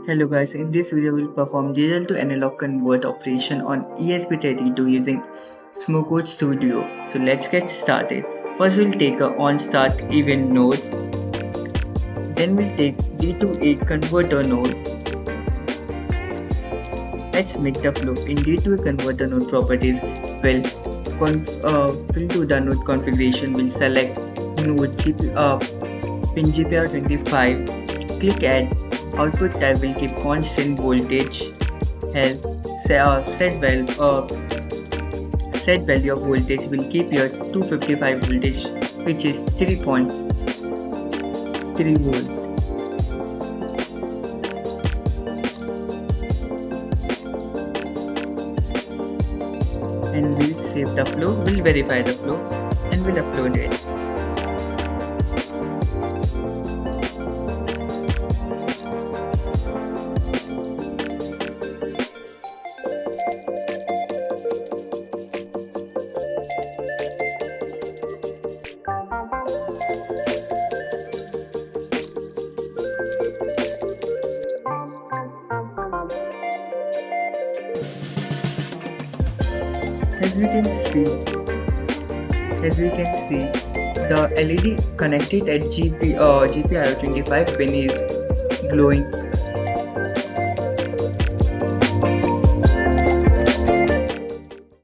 Hello guys, in this video we'll perform digital to analog convert operation on ESP32 using Smowcode Studio. So let's get started. First we'll take a on start event node. Then we'll take D2A converter node. Let's make the flow. In D2A converter node properties, we'll to the node configuration. We'll select node pin GPR25. Click add. Output type will keep constant voltage. Health set value of voltage will keep your 255 voltage, which is 3.3 volt. And we'll save the flow. We'll verify the flow and we'll upload it. As we can see, the LED connected at GPIO25 pin is glowing